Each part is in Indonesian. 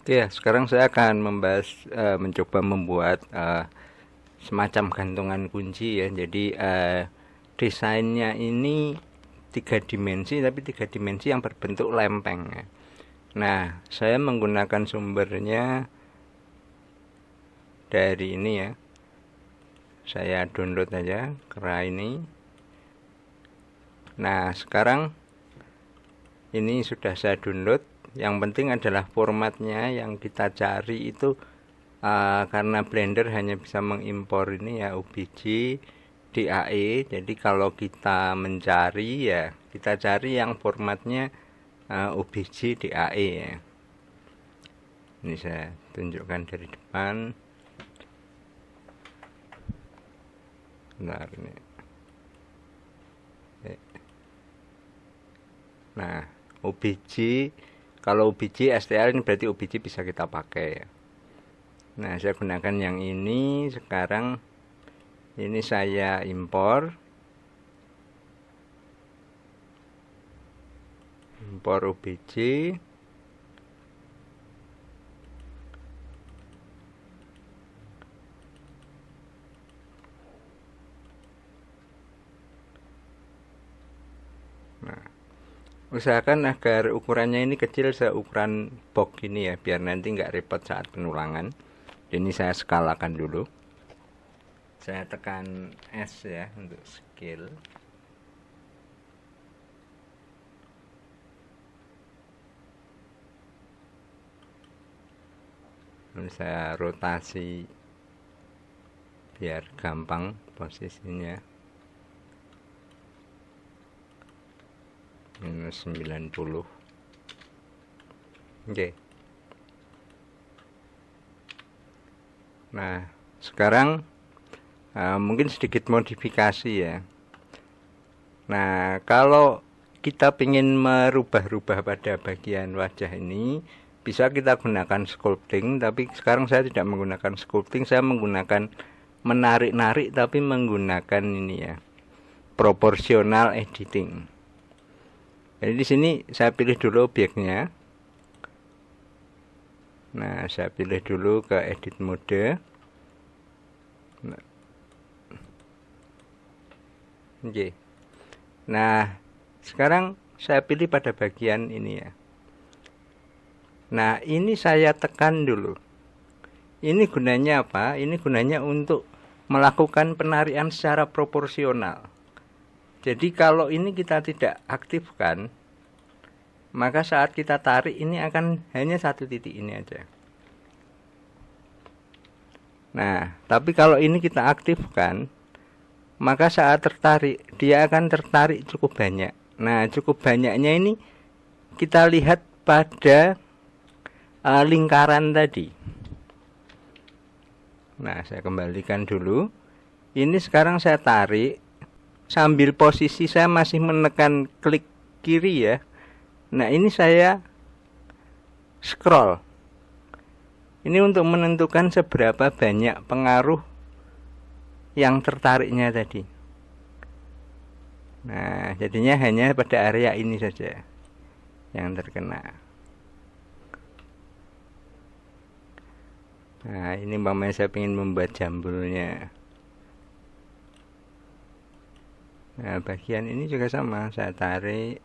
Oke ya, sekarang saya akan mencoba membuat semacam gantungan kunci ya. Jadi desainnya ini tiga dimensi, tapi tiga dimensi yang berbentuk lempeng ya. Nah, saya menggunakan sumbernya dari ini ya. Saya download aja Kera ini. Nah, sekarang ini sudah saya download. Yang penting adalah formatnya yang kita cari itu, karena Blender hanya bisa mengimpor ini ya, OBJ DAE. Jadi kalau kita mencari ya, kita cari yang formatnya OBJ DAE ya. Ini saya tunjukkan dari depan. Bentar ini. Nah, OBJ, kalau OBJ STL ini berarti OBJ bisa kita pakai ya. Nah, saya gunakan yang ini sekarang. Ini saya impor OBJ. Nah, usahakan agar ukurannya ini kecil seukuran box ini ya, biar nanti nggak repot saat penulangan. Ini saya skalakan dulu. Saya tekan S ya untuk scale. Lalu saya rotasi biar gampang posisinya. Minus 90. Oke. Nah, sekarang mungkin sedikit modifikasi ya. Nah, kalau kita ingin merubah-rubah pada bagian wajah ini, bisa kita gunakan sculpting. Tapi sekarang saya tidak menggunakan sculpting, saya menggunakan menarik-narik, tapi menggunakan ini ya, proportional editing. Jadi di sini saya pilih dulu objeknya. Nah, saya pilih dulu ke edit mode. Nah, oke. Nah, sekarang saya pilih pada bagian ini ya. Nah, ini saya tekan dulu. Ini gunanya apa? Ini gunanya untuk melakukan penarikan secara proporsional. Jadi kalau ini kita tidak aktifkan, maka saat kita tarik ini akan hanya satu titik ini aja. Nah, tapi kalau ini kita aktifkan, maka saat tertarik, dia akan tertarik cukup banyak. Nah, cukup banyaknya ini kita lihat pada lingkaran tadi. Nah, saya kembalikan dulu. Ini sekarang saya tarik, sambil posisi saya masih menekan klik kiri ya. Nah, ini saya scroll. Ini untuk menentukan seberapa banyak pengaruh yang tertariknya tadi. Nah, jadinya hanya pada area ini saja yang terkena. Nah, ini umpamanya saya ingin membuat jambulnya. Nah, bagian ini juga sama, saya tarik.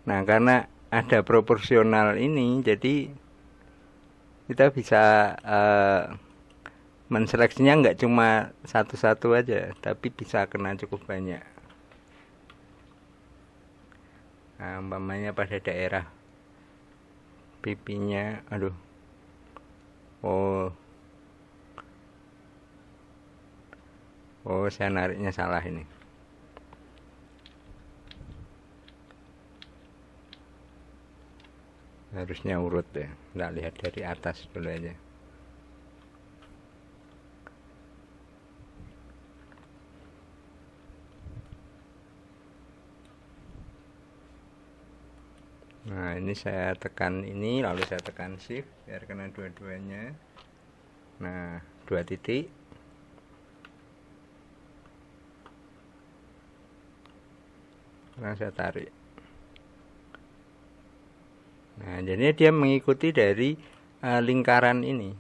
Nah, karena ada proporsional ini, jadi kita bisa menseleksinya nggak cuma satu-satu aja, tapi bisa kena cukup banyak. Nah, umpamanya pada daerah pipinya, aduh, oh saya nariknya salah ini. Harusnya urut ya, nggak lihat dari atas dulu aja. Nah, ini saya tekan ini, lalu saya tekan shift biar kena dua-duanya. Nah, dua titik. Sekarang saya tarik. Nah, jadinya dia mengikuti dari lingkaran ini.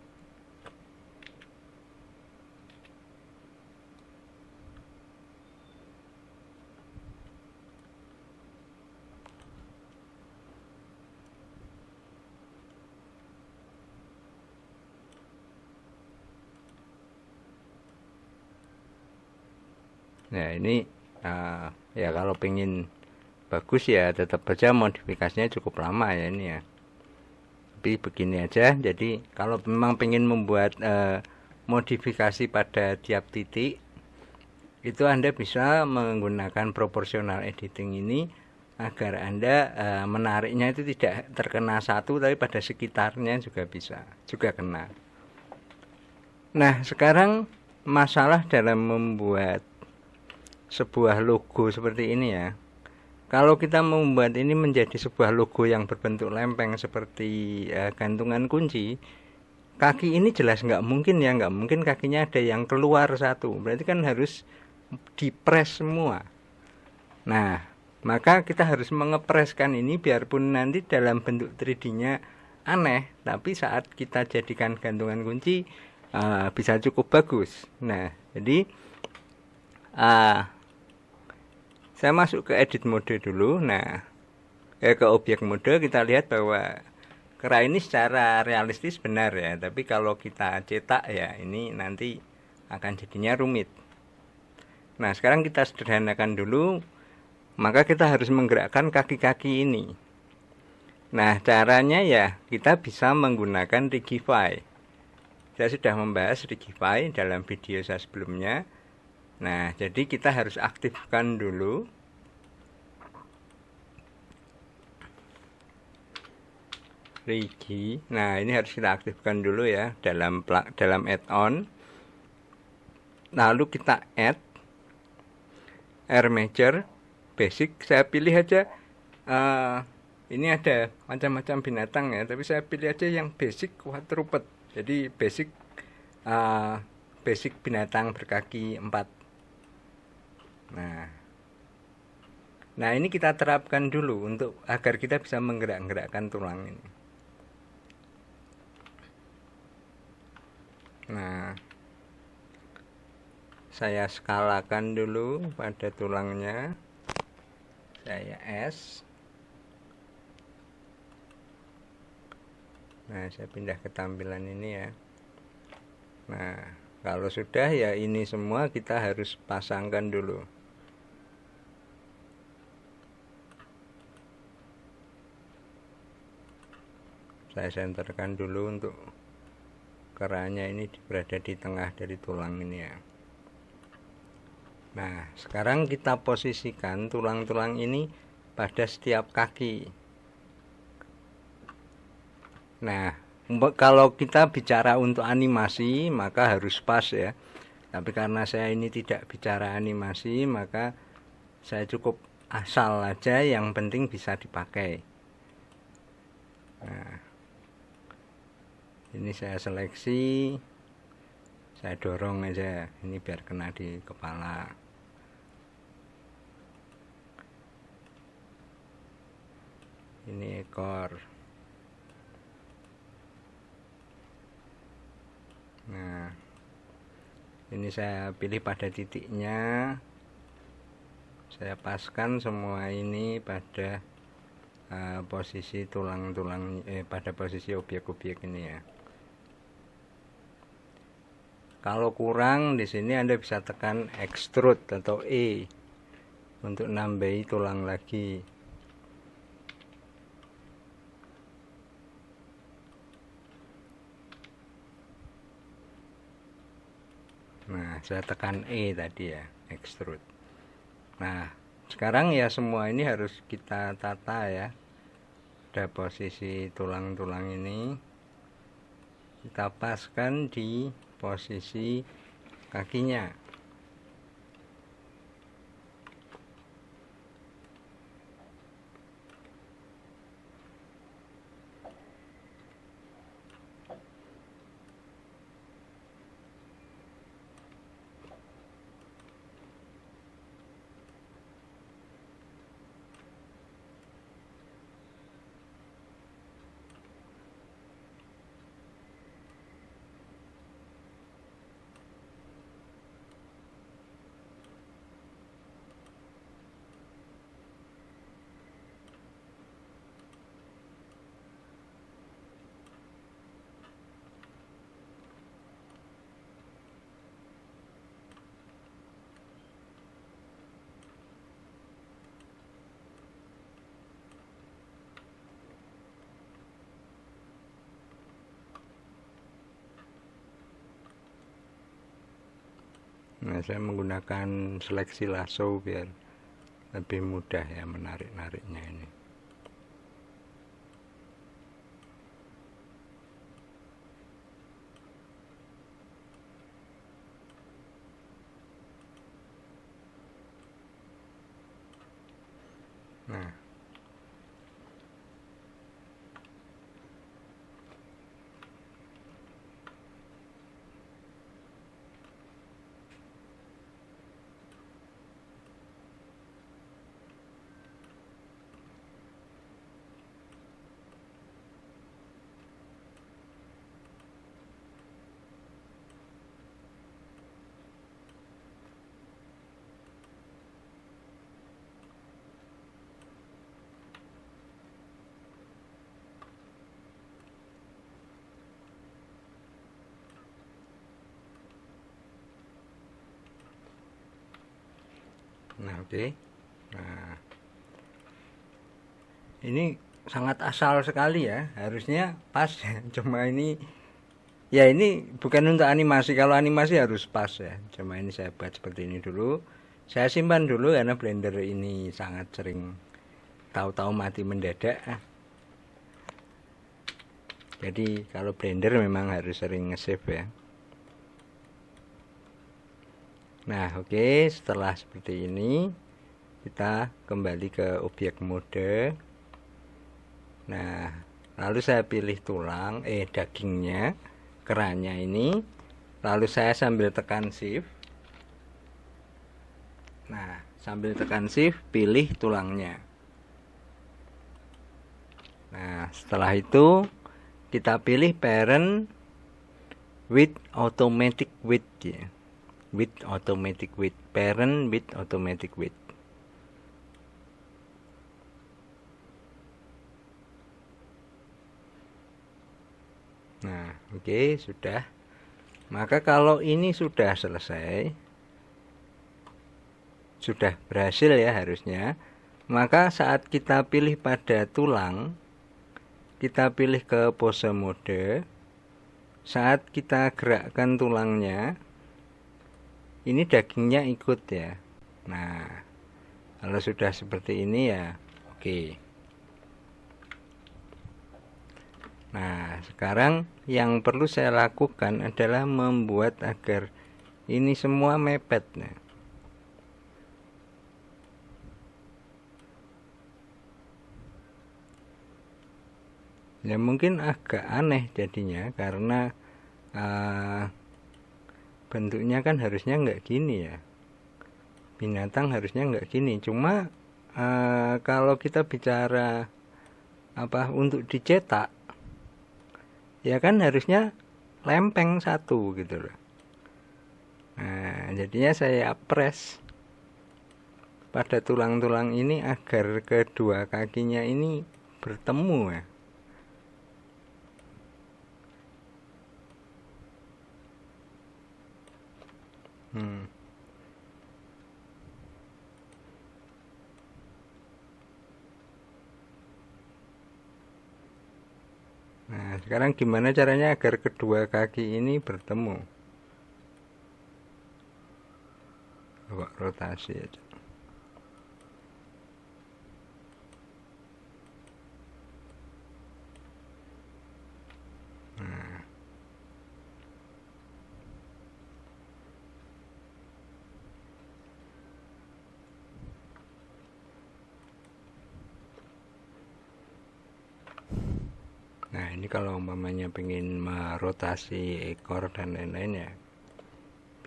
Nah ini ya kalau pengen bagus ya tetap aja modifikasinya cukup lama ya ini ya. Tapi begini aja, jadi kalau memang pengen membuat modifikasi pada tiap titik, itu Anda bisa menggunakan proportional editing ini agar Anda menariknya itu tidak terkena satu, tapi pada sekitarnya juga bisa, juga kena. Nah sekarang masalah dalam membuat sebuah logo seperti ini ya. Kalau kita membuat ini menjadi sebuah logo yang berbentuk lempeng seperti gantungan kunci, kaki ini jelas nggak mungkin ya, nggak mungkin kakinya ada yang keluar satu. Berarti kan harus dipres semua. Nah, maka kita harus mengepreskan ini biarpun nanti dalam bentuk 3D-nya aneh, tapi saat kita jadikan gantungan kunci bisa cukup bagus. Nah, jadi saya masuk ke edit mode dulu. Nah, ke objek mode kita lihat bahwa kera ini secara realistis benar ya, tapi kalau kita cetak ya ini nanti akan jadinya rumit. Nah, sekarang kita sederhanakan dulu, maka kita harus menggerakkan kaki-kaki ini. Nah, caranya ya kita bisa menggunakan Rigify. Saya sudah membahas Rigify dalam video saya sebelumnya. Nah, jadi kita harus aktifkan dulu Rigi. Nah, ini harus kita aktifkan dulu ya dalam add-on. Lalu kita add Armature Basic. Saya pilih aja ini ada macam-macam binatang ya, tapi saya pilih aja yang basic quadruped. Jadi basic binatang berkaki 4. Nah ini kita terapkan dulu untuk agar kita bisa menggerak-gerakkan tulang ini. Nah, saya skalakan dulu pada tulangnya. Saya S. Nah, saya pindah ke tampilan ini ya. Nah, kalau sudah ya ini semua kita harus pasangkan dulu. Saya senterkan dulu untuk keranya ini berada di tengah dari tulang ini ya. Nah, sekarang kita posisikan tulang-tulang ini pada setiap kaki. Nah, kalau kita bicara untuk animasi maka harus pas ya. Tapi karena saya ini tidak bicara animasi, maka saya cukup asal aja, yang penting bisa dipakai. Nah, ini saya seleksi, saya dorong aja ini biar kena di kepala. Ini ekor. Nah, ini saya pilih pada titiknya, saya paskan semua ini pada posisi tulang-tulang, pada posisi objek-objek ini ya. Kalau kurang di sini Anda bisa tekan extrude atau E untuk nambahi tulang lagi. Nah, saya tekan E tadi ya, extrude. Nah, sekarang ya semua ini harus kita tata ya. Pada posisi tulang-tulang ini kita paskan di posisi kakinya. saya menggunakan seleksi lasso biar lebih mudah ya menarik-nariknya ini. Nah, oke. Nah, ini sangat asal sekali ya, harusnya pas ya. Cuma ini ya, ini bukan untuk animasi. Kalau animasi harus pas ya. Cuma ini saya buat seperti ini dulu. Saya simpan dulu karena Blender ini sangat sering tahu-tahu mati mendadak. Jadi kalau Blender memang harus sering nge-save ya. Nah, oke, setelah seperti ini kita kembali ke objek mode. Nah, lalu saya pilih tulang, dagingnya, kerannya ini. Lalu saya sambil tekan shift. Nah, sambil tekan shift, pilih tulangnya. Nah, setelah itu kita pilih parent with automatic width ya. With automatic width, parent with automatic width. Nah, oke, sudah. Maka kalau ini sudah selesai, sudah berhasil ya harusnya, maka saat kita pilih pada tulang, kita pilih ke pose mode. Saat kita gerakkan tulangnya, ini dagingnya ikut ya. Nah, kalau sudah seperti ini ya oke. Nah, sekarang yang perlu saya lakukan adalah membuat agar ini semua mepet. Nah, ya mungkin agak aneh jadinya karena bentuknya kan harusnya nggak gini ya. Binatang harusnya nggak gini. Cuma kalau kita bicara untuk dicetak, ya kan harusnya lempeng satu gitu loh. Nah, jadinya saya press pada tulang-tulang ini agar kedua kakinya ini bertemu ya. Nah, sekarang gimana caranya agar kedua kaki ini bertemu? Coba rotasi aja. Nah, ini kalau umpamanya pengen merotasi ekor dan lain-lain ya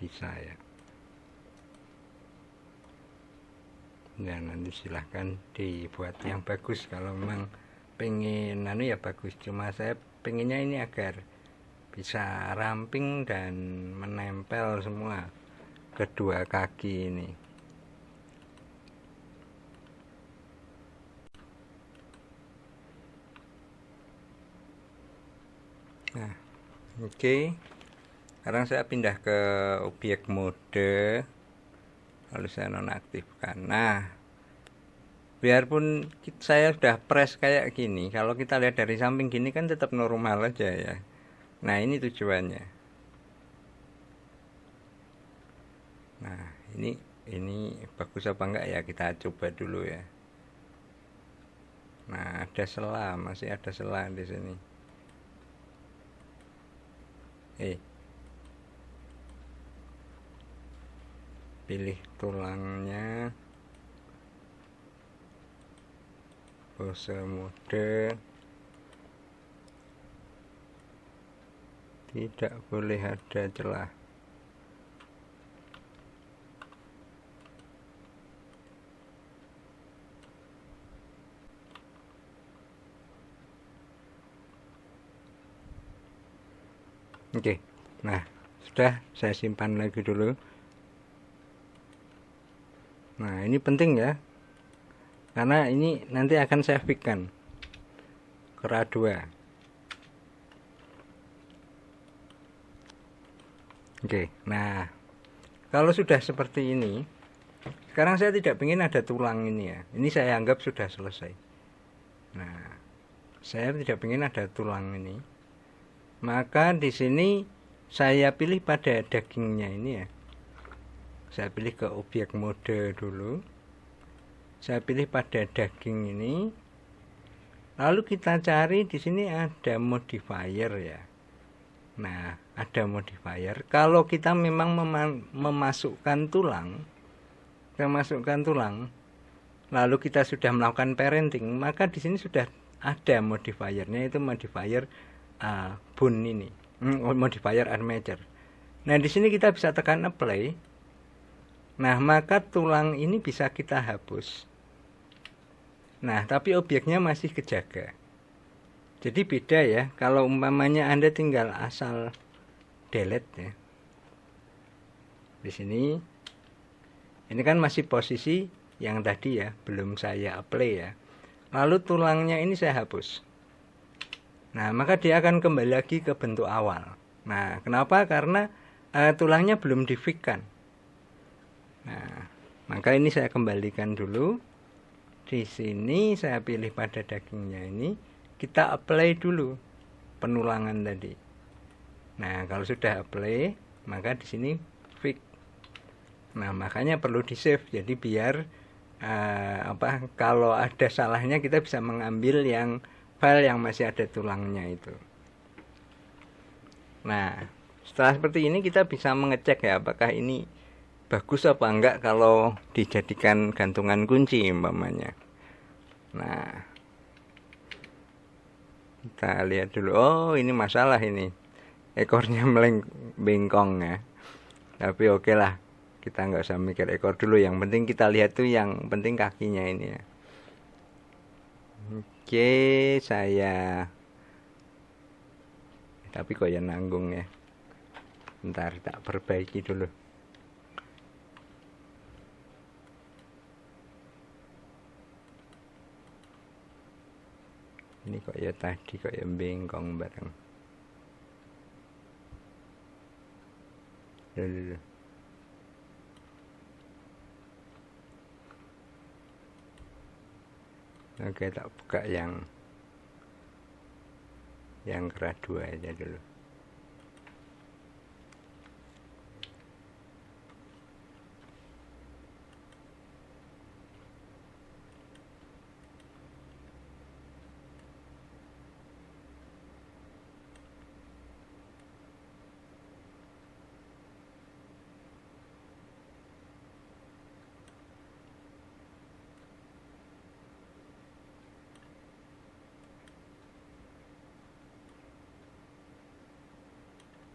bisa ya. Ya nanti silahkan dibuat yang bagus kalau memang pengen ya bagus. Cuma saya pengennya ini agar bisa ramping dan menempel semua kedua kaki ini. Nah, oke. Sekarang saya pindah ke objek mode. Lalu saya nonaktifkan. Nah, biarpun saya sudah press kayak gini, kalau kita lihat dari samping gini kan tetap normal aja ya. Nah, ini tujuannya. Nah, ini bagus apa enggak ya, kita coba dulu ya. Nah, ada sela, masih ada sela di sini. Pilih tulangnya, pose mode, tidak boleh ada celah. Oke, nah sudah, saya simpan lagi dulu. Nah, ini penting ya, karena ini nanti akan saya fixkan ke RA2. Oke, nah kalau sudah seperti ini, sekarang saya tidak ingin ada tulang ini ya. Ini saya anggap sudah selesai. Nah, saya tidak ingin ada tulang ini. Maka di sini saya pilih pada dagingnya ini ya. Saya pilih ke objek mode dulu. Saya pilih pada daging ini. Lalu kita cari di sini ada modifier ya. Nah, ada modifier. Kalau kita memang memasukkan tulang, lalu kita sudah melakukan parenting, maka di sini sudah ada modifiernya, itu modifier bone ini, modifier armature. Nah, di sini kita bisa tekan apply. Nah, maka tulang ini bisa kita hapus. Nah, tapi objeknya masih kejaga. Jadi beda ya, kalau umpamanya Anda tinggal asal delete ya. Di sini ini kan masih posisi yang tadi ya, belum saya apply ya. Lalu tulangnya ini saya hapus. Nah, maka dia akan kembali lagi ke bentuk awal. Nah, kenapa? Karena tulangnya belum di-fix-kan. Nah, maka ini saya kembalikan dulu. Di sini saya pilih pada dagingnya ini, kita apply dulu penulangan tadi. Nah, kalau sudah apply, maka di sini fix. Nah, makanya perlu di-save. Jadi biar kalau ada salahnya kita bisa mengambil yang file yang masih ada tulangnya itu. Nah, setelah seperti ini kita bisa mengecek ya, apakah ini bagus apa enggak kalau dijadikan gantungan kunci umpamanya. Nah, kita lihat dulu. Oh, ini masalah ini. Ekornya bengkong ya. Tapi oke lah, kita nggak usah mikir ekor dulu. Yang penting kita lihat tuh, yang penting kakinya ini ya. Oke, tapi kok ya nanggung ya. Bentar, tak perbaiki dulu. Ini kok ya tadi kok ya bengkong bareng. Dulu. Oke, tak buka yang RA2 aja dulu.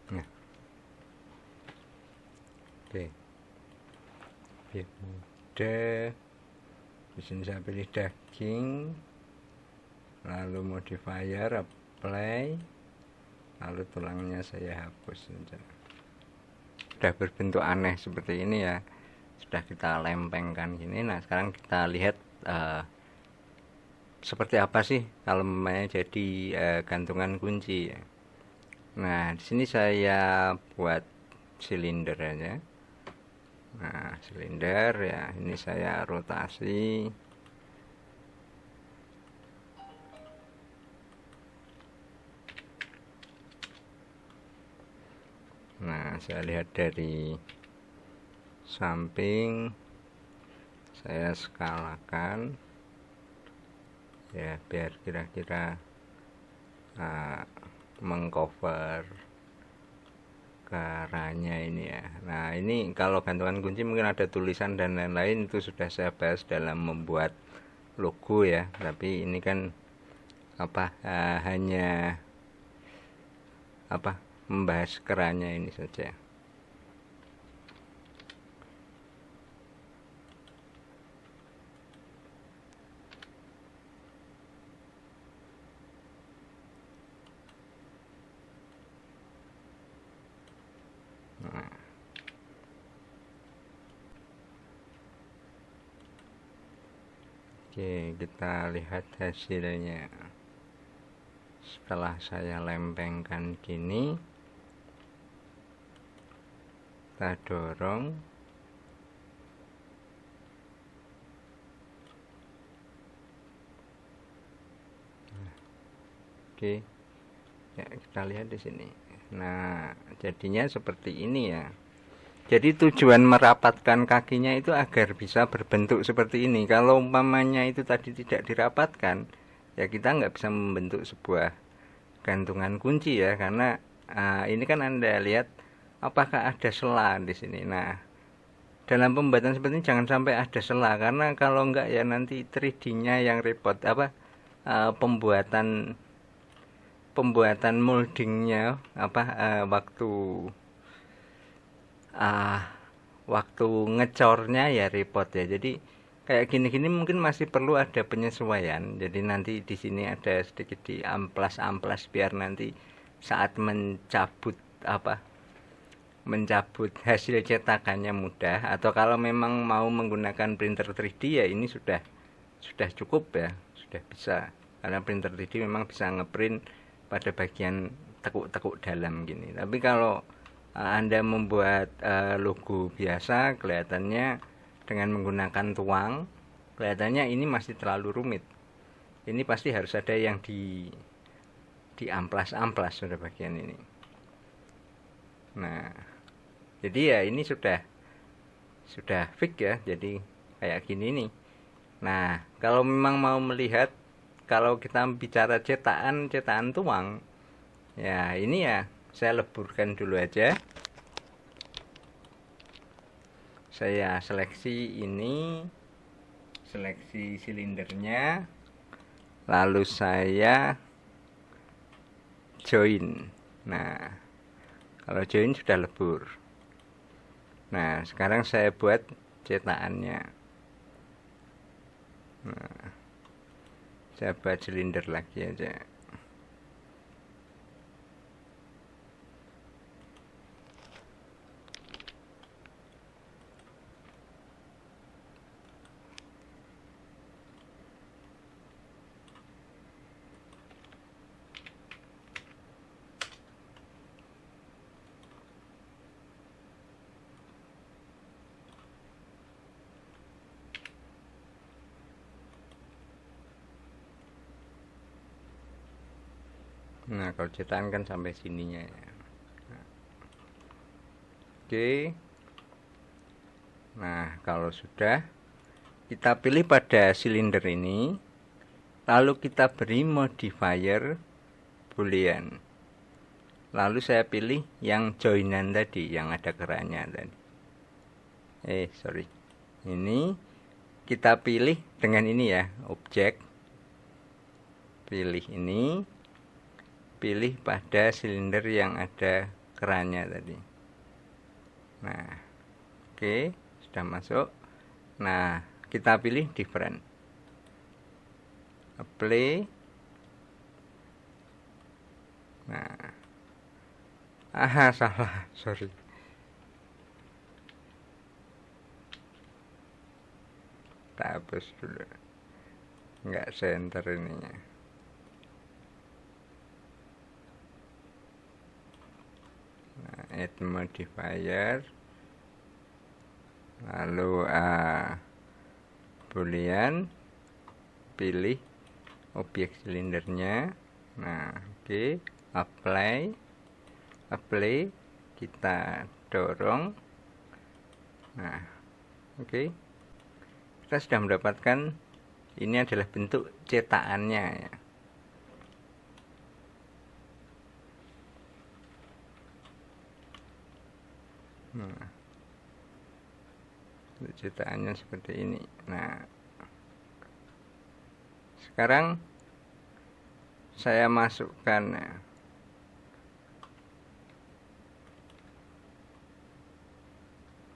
Nah, oke, objek mode. Di sini saya pilih daging, lalu modifier, apply, lalu tulangnya saya hapus saja. Sudah berbentuk aneh seperti ini ya, sudah kita lempengkan gini. Nah, sekarang kita lihat seperti apa sih kalau namanya jadi gantungan kunci ya. Nah, di sini saya buat silinder aja. Nah, silinder ya, ini saya rotasi. Nah, saya lihat dari samping saya skalakan ya, biar kira-kira mengcover caranya ini ya. Nah, ini kalau gantungan kunci mungkin ada tulisan dan lain-lain, itu sudah saya bahas dalam membuat logo ya. Tapi ini kan hanya membahas kerannya ini saja. Oke, kita lihat hasilnya. Setelah saya lempengkan gini, kita dorong. Oke, ya kita lihat di sini. Nah, jadinya seperti ini ya. Jadi tujuan merapatkan kakinya itu agar bisa berbentuk seperti ini. Kalau umpamanya itu tadi tidak dirapatkan, ya kita nggak bisa membentuk sebuah gantungan kunci ya, karena ini kan Anda lihat apakah ada sela di sini. Nah, dalam pembuatan seperti ini jangan sampai ada sela, karena kalau nggak ya nanti 3D-nya yang repot. Pembuatan moldingnya waktu ngecornya ya repot ya. Jadi kayak gini-gini mungkin masih perlu ada penyesuaian. Jadi nanti di sini ada sedikit di amplas biar nanti saat mencabut hasil cetakannya mudah. Atau kalau memang mau menggunakan printer 3D ya ini sudah cukup ya, sudah bisa. Karena printer 3D memang bisa ngeprint pada bagian tekuk-tekuk dalam gini. Tapi kalau Anda membuat logo biasa, kelihatannya dengan menggunakan tuang, kelihatannya ini masih terlalu rumit. Ini pasti harus ada yang di amplas-amplas pada bagian ini. Nah, jadi ya ini sudah fix ya, jadi kayak gini nih. Nah, kalau memang mau melihat, kalau kita bicara cetakan tuang, ya ini ya saya leburkan dulu aja. Saya seleksi silindernya, lalu saya join. Nah, kalau join sudah lebur. Nah, sekarang saya buat cetakannya. Nah, saya buat silinder lagi aja. Nah, kalau cetakan kan sampai sininya ya. Oke. Nah, kalau sudah, kita pilih pada silinder ini, lalu kita beri modifier boolean. Lalu saya pilih yang joinan tadi, yang ada kerannya tadi. Sorry. Ini kita pilih dengan ini ya, objek. Pilih ini, pilih pada silinder yang ada kerannya tadi. Nah, oke, sudah masuk. Nah, kita pilih different, apply. Nah, salah, sorry. Kita hapus dulu, nggak center ininya. Nah, add modifier, lalu boolean, pilih objek silindernya. Nah, oke, apply, kita dorong. Nah, oke. Kita sudah mendapatkan ini adalah bentuk cetakannya ya. Nah, bentuk cetakannya seperti ini. Nah, sekarang saya masukkan ya.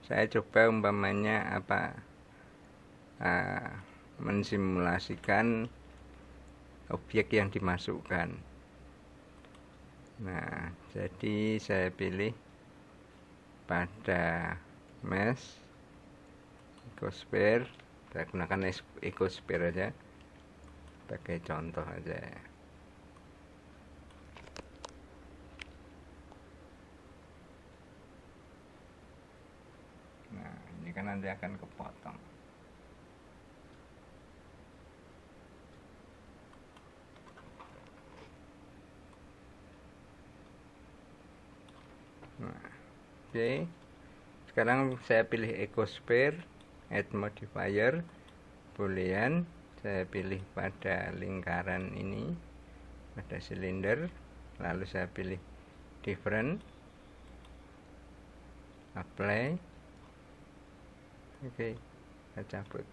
Saya coba umpamanya mensimulasikan objek yang dimasukkan. Nah, jadi saya pilih pada mesh ecosphere. Saya gunakan ecosphere aja sebagai contoh aja ya. Nah, ini kan nanti akan kepotong. Nah, oke. Sekarang saya pilih ecosphere, add modifier, boolean. Saya pilih pada lingkaran ini, pada silinder. Lalu saya pilih different, apply. Oke, kita cabut.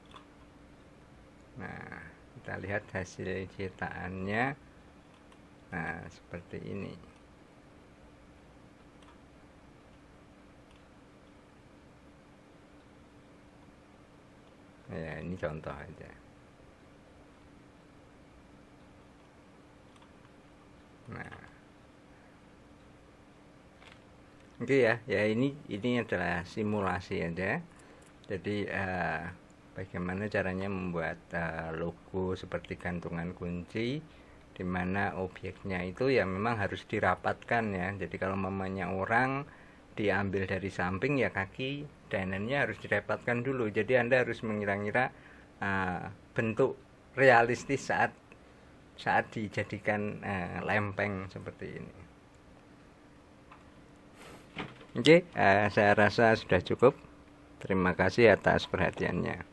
Nah, kita lihat hasil cetakannya. Nah, seperti ini. Ya, ini contoh aja. Nah, oke ya, ini adalah simulasi aja. Jadi bagaimana caranya membuat logo seperti gantungan kunci, dimana objeknya itu ya memang harus dirapatkan ya. Jadi kalau mamanya orang diambil dari samping ya kaki danannya harus dirapatkan dulu. Jadi Anda harus mengira-ngira bentuk realistis saat dijadikan lempeng seperti ini. Oke, saya rasa sudah cukup. Terima kasih atas perhatiannya.